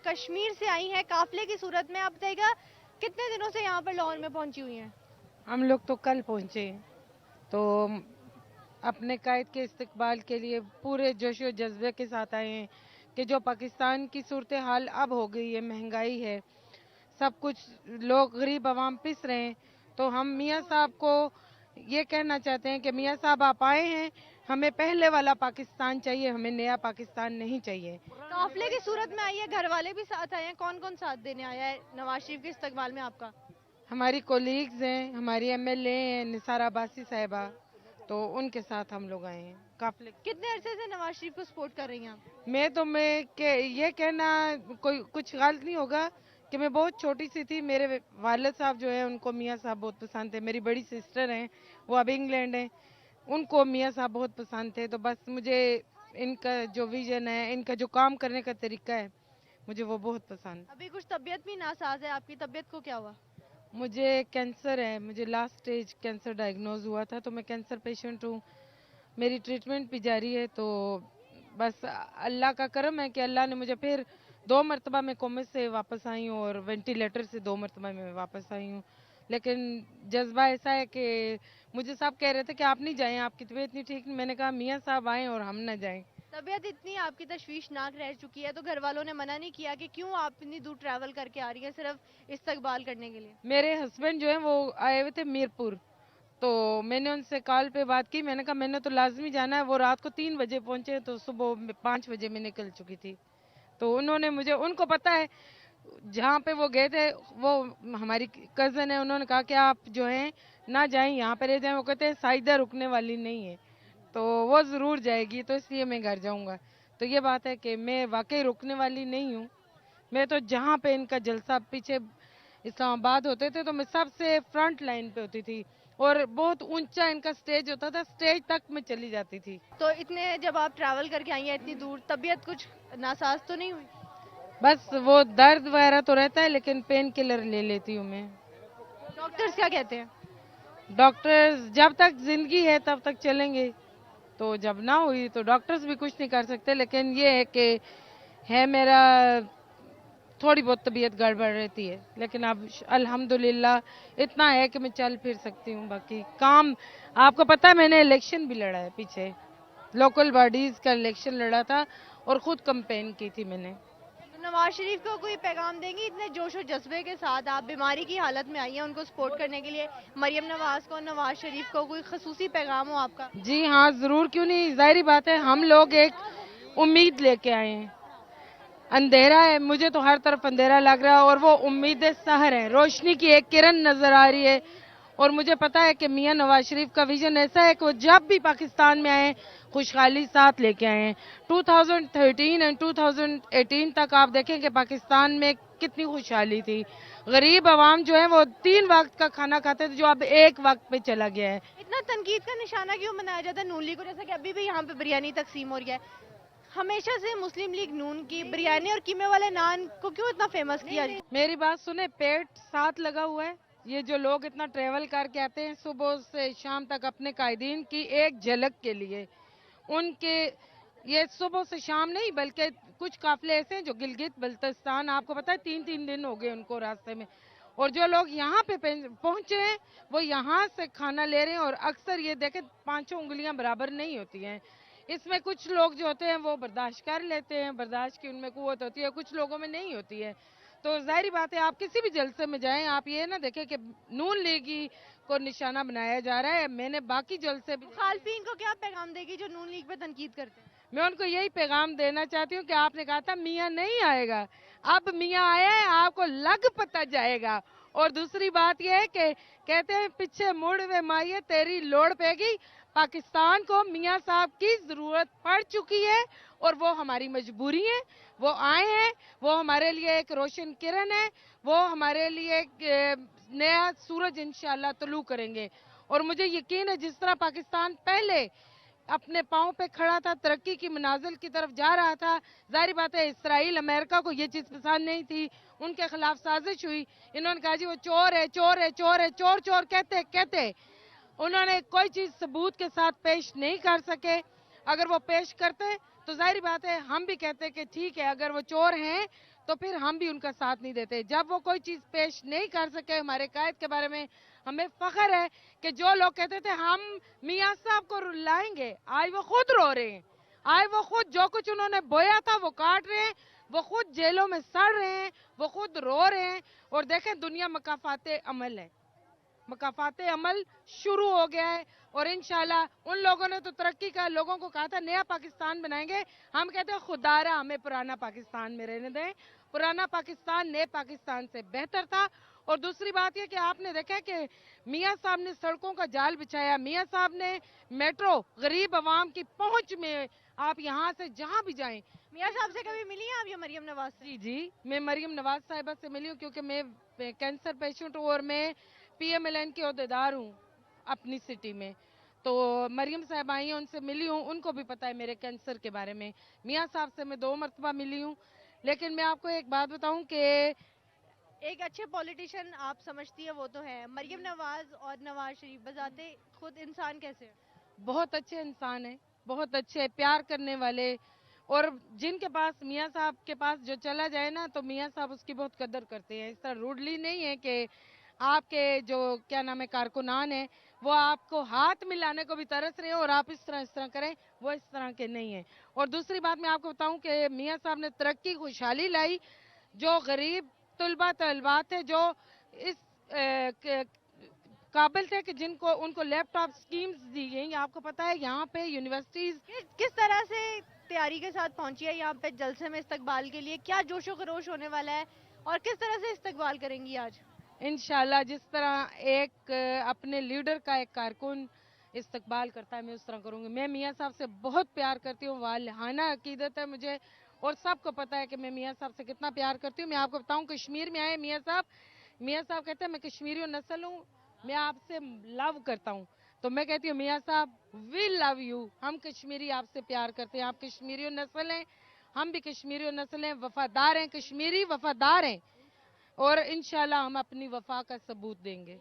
कश्मीर से आई हैं काफिले की सूरत में। आप बताइएगा कितने दिनों से यहाँ पर लाहौर में पहुंची हुई हैं? हम लोग तो कल पहुंचे, तो अपने कायद के इस्तकबाल के लिए पूरे जोश व जज्बे के साथ आए हैं कि जो पाकिस्तान की सूरत हाल अब हो गई है, महंगाई है, सब कुछ, लोग गरीब आवाम पिस रहे हैं। तो हम मियाँ साहब को ये कहना चाहते हैं कि मियाँ साहब आप आए हैं, हमें पहले वाला पाकिस्तान चाहिए, हमें नया पाकिस्तान नहीं चाहिए। काफिले की सूरत में आई है, घर वाले भी साथ आए हैं। कौन कौन साथ देने आया है नवाज शरीफ के इस्तकबाल में आपका? हमारी कोलीग्स हैं, हमारी एमएलए हैं निसार अब्बासी साहिबा, तो उनके साथ हम लोग आए हैं काफिले। कितने अरसे से नवाज शरीफ को सपोर्ट कर रही हैं आप? ये कहना कोई कुछ गलत नहीं होगा कि मैं बहुत छोटी सी थी, मेरे वालिद साहब जो है उनको मियाँ साहब बहुत पसंद थे। मेरी बड़ी सिस्टर हैं, वो अब इंग्लैंड हैं, उनको मियाँ साहब बहुत पसंद थे। तो बस मुझे इनका जो विजन है, इनका जो काम करने का तरीका है, मुझे वो बहुत पसंद। अभी कुछ तबीयत भी नासाज है आपकी, तबीयत को क्या हुआ? मुझे कैंसर है, मुझे लास्ट स्टेज कैंसर डायग्नोज हुआ था, तो मैं कैंसर पेशेंट हूँ। मेरी ट्रीटमेंट भी जारी है। तो बस अल्लाह का करम है कि अल्लाह ने मुझे फिर 2 मरतबा मैं कोमे से वापस आई हूँ और वेंटिलेटर से 2 मरतबा मैं वापस आई हूँ। लेकिन जज्बा ऐसा है कि मुझे सब कह रहे थे कि आप नहीं जाएं, आपकी तबीयत नहीं ठीक। मैंने कहा मियाँ साहब आएँ और हम ना जाएं। तबीयत इतनी आपकी तशवीशनाक रह चुकी है तो घर वालों ने मना नहीं किया कि क्यों आप इतनी दूर ट्रैवल करके आ रही हैं सिर्फ इस्तकबाल करने के लिए? मेरे हस्बैंड जो है वो आए हुए थे मीरपुर, तो मैंने उनसे कॉल पे बात की। मैंने कहा मैंने तो लाजमी जाना है। वो रात को 3 बजे पहुंचे, तो सुबह 5 बजे मैं निकल चुकी थी। तो उन्होंने मुझे, उनको पता है जहाँ पे वो गए थे, वो हमारी कजन है, उन्होंने कहा कि आप जो हैं ना जाएं, यहाँ पे रह जाएं। वो कहते हैं साइदा रुकने वाली नहीं है, तो वो ज़रूर जाएगी, तो इसलिए मैं घर जाऊंगा। तो ये बात है कि मैं वाकई रुकने वाली नहीं हूँ। मैं तो जहाँ पे इनका जलसा पीछे इस्लामाबाद होते थे, तो मैं सबसे फ्रंट लाइन पे होती थी और बहुत ऊंचा इनका स्टेज होता था, स्टेज तक मैं चली जाती थी। तो इतने जब आप ट्रैवल करके आई हैं इतनी दूर, तबीयत कुछ नासाज तो नहीं हुई? बस वो दर्द वगैरह तो रहता है, लेकिन पेन किलर ले लेती हूँ मैं। डॉक्टर्स क्या कहते हैं? डॉक्टर्स जब तक जिंदगी है तब तक चलेंगे, तो जब ना हुई तो डॉक्टर्स भी कुछ नहीं कर सकते। लेकिन ये है कि है मेरा थोड़ी बहुत तबीयत गड़बड़ रहती है, लेकिन अब अल्हम्दुलिल्लाह इतना है कि मैं चल फिर सकती हूँ। बाकी काम, आपको पता है मैंने इलेक्शन भी लड़ा है पीछे, लोकल बॉडीज का इलेक्शन लड़ा था और खुद कैंपेन की थी मैंने। तो नवाज शरीफ को कोई पैगाम देंगी? इतने जोश और जज्बे के साथ आप बीमारी की हालत में आई हैं उनको सपोर्ट करने के लिए, मरियम नवाज को, नवाज शरीफ को, कोई खसूसी पैगाम हो आपका? जी हाँ, जरूर, क्यों नहीं। जाहिर बात है, हम लोग एक उम्मीद लेके आए हैं। अंधेरा है, मुझे तो हर तरफ अंधेरा लग रहा है, और वो उम्मीद सहर है, रोशनी की एक किरण नजर आ रही है। और मुझे पता है कि मियां नवाज शरीफ का विजन ऐसा है कि वो जब भी पाकिस्तान में आए खुशहाली साथ लेके आए हैं। 2013 एंड 2018 तक आप देखें कि पाकिस्तान में कितनी खुशहाली थी। गरीब आवाम जो है वो 3 वक्त का खाना खाते थे, जो अब एक वक्त पे चला गया है। इतना तनकीद का निशाना क्यों बनाया जाता है नून लीग को, जैसा कि अभी भी यहाँ पे बिरयानी तकसीम हो रही है? हमेशा से मुस्लिम लीग नून की बिरयानी और कीमे वाले नान को क्यों इतना फेमस किया? मेरी बात सुने, पेट साथ लगा हुआ है। ये जो लोग इतना ट्रेवल करके आते हैं सुबह से शाम तक अपने कायदीन की एक झलक के लिए, उनके ये सुबह से शाम नहीं बल्कि कुछ काफिले ऐसे हैं जो गिलगित बल्तिस्तान, आपको पता है 3-3 दिन हो गए उनको रास्ते में, और जो लोग यहाँ पे पहुंचे हैं वो यहाँ से खाना ले रहे हैं। और अक्सर ये देखें 5 उंगलियां बराबर नहीं होती हैं। इसमें कुछ लोग जो होते हैं वो बर्दाश्त कर लेते हैं, बर्दाश्त की उनमें कुव्वत होती है, कुछ लोगों में नहीं होती है। तो जाहिर बात है, आप किसी भी जलसे में जाएं, आप ये ना देखें कि नून लीगी को निशाना बनाया जा रहा है। मैंने बाकी जलसे भी, खालफीन को क्या पैगाम देगी जो नून लीग पे तनकीद करते हैं? मैं उनको यही पैगाम देना चाहती हूँ कि आपने कहा था मियाँ नहीं आएगा, अब मियाँ आया है, आपको लग पता जाएगा। और दूसरी बात यह है कि कहते हैं पीछे मुड़ वे माइये तेरी लोड़ पेगी। पाकिस्तान को मियाँ साहब की जरूरत पड़ चुकी है और वो हमारी मजबूरी है। वो आए हैं, वो हमारे लिए एक रोशन किरण है, वो हमारे लिए एक नया सूरज इंशाल्लाह तुलू करेंगे। और मुझे यकीन है जिस तरह पाकिस्तान पहले अपने पाँव पे खड़ा था, तरक्की की मनाजिल की तरफ जा रहा था, जाहिर बात है इसराइल अमेरिका को ये चीज पसंद नहीं थी, उनके खिलाफ साजिश हुई। इन्होंने कहा जी वो चोर है, चोर है, चोर है, चोर चोर कहते कहते उन्होंने कोई चीज सबूत के साथ पेश नहीं कर सके। अगर वो पेश करते तो जाहिर बात है हम भी कहते हैं कि ठीक है, अगर वो चोर हैं तो फिर हम भी उनका साथ नहीं देते। जब वो कोई चीज पेश नहीं कर सके हमारे कायद के बारे में, हमें फख्र है कि जो लोग कहते थे हम मियां साहब को रुलाएंगे, आज वो खुद रो रहे हैं, आज वो खुद जो कुछ उन्होंने बोया था वो काट रहे हैं, वो खुद जेलों में सड़ रहे हैं, वो खुद रो रहे हैं। और देखें दुनिया मकाफाते अमल है, मकाफाते अमल शुरू हो गया है और इंशाल्लाह उन लोगों ने तो तरक्की का, लोगों को कहा था नया पाकिस्तान बनाएंगे, हम कहते हैं खुदारा हमें पुराना पाकिस्तान में रहने दें। पुराना पाकिस्तान नए पाकिस्तान से बेहतर था। और दूसरी बात यह कि आपने देखा कि मियां साहब ने सड़कों का जाल बिछाया, मियां साहब ने मेट्रो गरीब आवाम की पहुंच में, आप यहाँ से जहाँ भी जाएं। मियां साहब से कभी मिली हैं आप या मरियम नवाज से? जी, मैं मरियम नवाज साहिबा से मिली हूँ क्योंकि मैं कैंसर पेशेंट हूँ और मैं PMLN की ओहदेदार हूँ अपनी सिटी में। तो मरियम साहब आई हैं, उनसे मिली हूँ, उनको भी पता है मेरे कैंसर के बारे में। मियां साहब से मैं 2 मरतबा मिली हूँ। लेकिन मैं आपको एक बात बताऊं कि एक अच्छे पॉलिटिशियन आप समझती है वो तो है, मरियम नवाज और नवाज शरीफ बजाते खुद इंसान कैसे हैं? बहुत अच्छे इंसान हैं, बहुत अच्छे, प्यार करने वाले, और जिनके पास मियां साहब के पास जो चला जाए ना तो मियां साहब उसकी बहुत कदर करते हैं। इस तरह रूडली नहीं है कि आपके जो क्या नाम है कारकुनान है वो आपको हाथ मिलाने को भी तरस रहे हो और आप इस तरह करें, वो इस तरह के नहीं है। और दूसरी बात मैं आपको बताऊं कि मियां साहब ने तरक्की खुशहाली लाई, जो गरीब तलबा तलबात थे जो इस काबिल थे कि जिनको उनको लैपटॉप स्कीम्स दी गई। आपको पता है यहाँ पे यूनिवर्सिटीज किस तरह से तैयारी के साथ पहुंची है यहाँ पे जलसे में इस्तकबाल के लिए, क्या जोशो खरोश होने वाला है और किस तरह से इस्तकबाल करेंगी आज? इंशाल्लाह जिस तरह एक अपने लीडर का एक कारकुन इस्तकबाल करता है मैं उस तरह करूंगी। मैं मियां साहब से बहुत प्यार करती हूँ, वालहाना अकीदत है मुझे और सबको पता है कि मैं मियां साहब से कितना प्यार करती हूँ। मैं आपको बताऊं कश्मीर में आए मियां साहब कहते हैं मैं कश्मीरी नस्ल हूँ, मैं आपसे लव करता हूँ। तो मैं कहती हूँ मियां साहब वी लव यू, हम कश्मीरी आपसे प्यार करते हैं, आप कश्मीरी नस्ल हैं, हम भी कश्मीरी नस्ल हैं, वफादार हैं, कश्मीरी वफादार हैं और इंशाल्लाह हम अपनी वफा का सबूत देंगे।